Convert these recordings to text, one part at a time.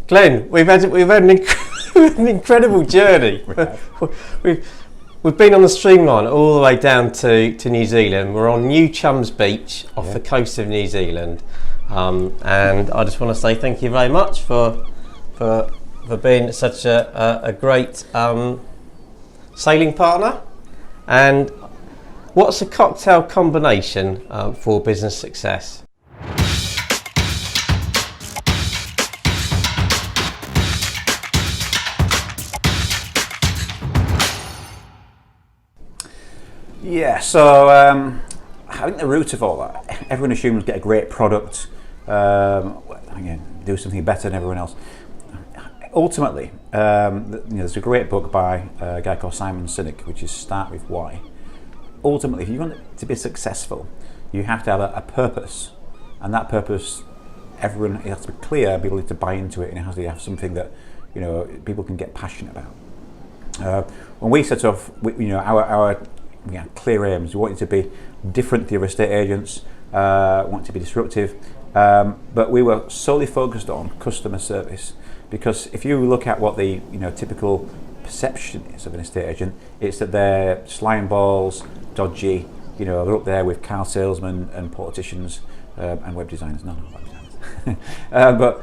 Glenn, we've had an incredible journey. We've been on the Streamline all the way down to New Zealand. We're on New Chums Beach off the coast of New Zealand, and I just want to say thank you very much for being such a great sailing partner. And what's a cocktail combination for business success? Yeah, so I think the root of all that, everyone assumes get a great product, again, do something better than everyone else. Ultimately, there's a great book by a guy called Simon Sinek, which is Start With Why. Ultimately, if you want to be successful, you have to have a purpose, and that purpose, it has to be clear, people need to buy into it, and it has to have something that people can get passionate about. When we set off, our clear aims. We want it to be different to the other estate agents, want it to be disruptive, but we were solely focused on customer service, because if you look at what the typical perception is of an estate agent, it's that they're slime balls, dodgy, they're up there with car salesmen and politicians and web designers. No, web designers. But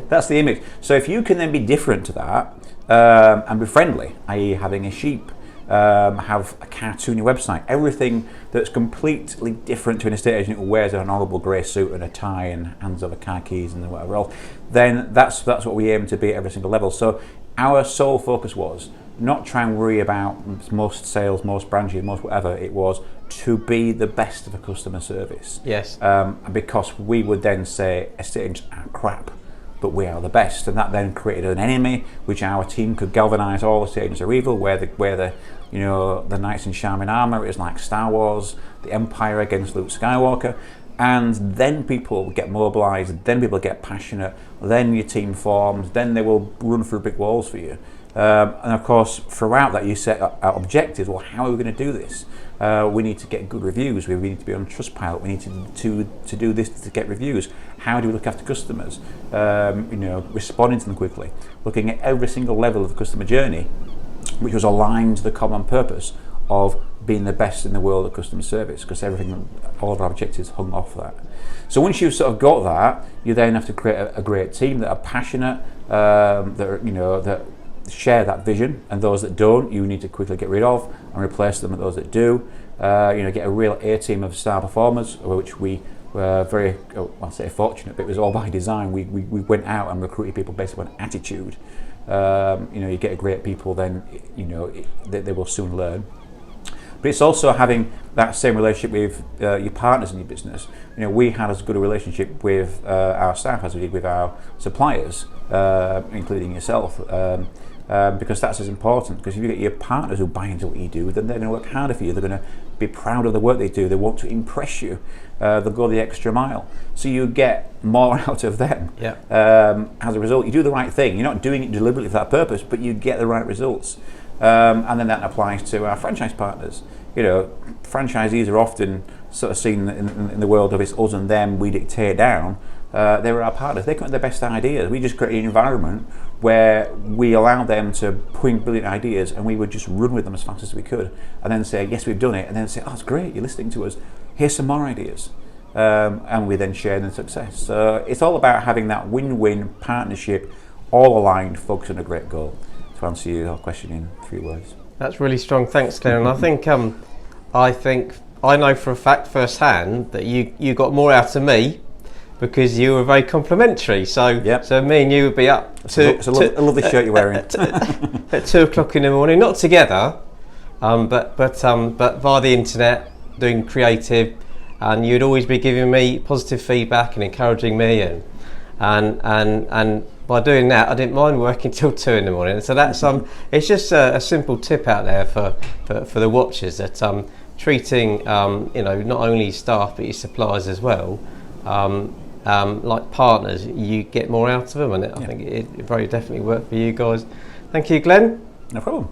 that's the image. So if you can then be different to that and be friendly, i.e. having a sheep, have a cartoony website, everything that's completely different to an estate agent who wears an honourable grey suit and a tie and hands over car keys and whatever else, then that's what we aim to be at every single level. So our sole focus was not try and worry about most sales, most branches, most whatever. It was to be the best of a customer service. Yes. Because we would then say estate agents are crap, but we are the best, and that then created an enemy which our team could galvanise. All the estate agents are evil, where the knights in shining armour is like Star Wars, the Empire against Luke Skywalker, and then people get mobilised, then people get passionate, then your team forms, then they will run through brick walls for you. And of course, throughout that, you set objectives. Well, how are we going to do this? We need to get good reviews. We need to be on Trustpilot. We need to do this to get reviews. How do we look after customers? Responding to them quickly, looking at every single level of the customer journey, which was aligned to the common purpose of being the best in the world of customer service, because all of our objectives hung off that. So once you've sort of got that, you then have to create a great team that are passionate, that share that vision, and those that don't, you need to quickly get rid of and replace them with those that do. Get a real A team of star performers, which we were very, I'll say fortunate, but it was all by design. We went out and recruited people based upon attitude. You get great people, then they will soon learn. But it's also having that same relationship with your partners in your business. We had as good a relationship with our staff as we did with our suppliers, including yourself. Because that's as important, because if you get your partners who buy into what you do, then they're going to work harder for you, they're going to be proud of the work they do, they want to impress you, they'll go the extra mile, so you get more out of them. As a result, you do the right thing, you're not doing it deliberately for that purpose, but you get the right results. And then that applies to our franchise partners. Franchisees are often sort of seen in the world of it's us and them, we dictate down. They were our partners, they come with their best ideas. We just created an environment where we allowed them to bring brilliant ideas, and we would just run with them as fast as we could, and then say, yes, we've done it, and then say, oh, it's great, you're listening to us, here's some more ideas. And we then share the success. So it's all about having that win-win partnership, all aligned, focused on a great goal, to answer your question in 3 words. That's really strong, thanks, Glenn. And I think I know for a fact firsthand that you got more out of me because you were very complimentary. So me and you would be up to... It's a lovely shirt you're wearing. At 2 o'clock in the morning, not together, but via the internet, doing creative, and you'd always be giving me positive feedback and encouraging me, and by doing that, I didn't mind working till 2 in the morning. So that's it's just a simple tip out there for the watchers, that treating not only staff but your suppliers as well, like partners, you get more out of them, and I think it very definitely worked for you guys. Thank you, Glenn. No problem.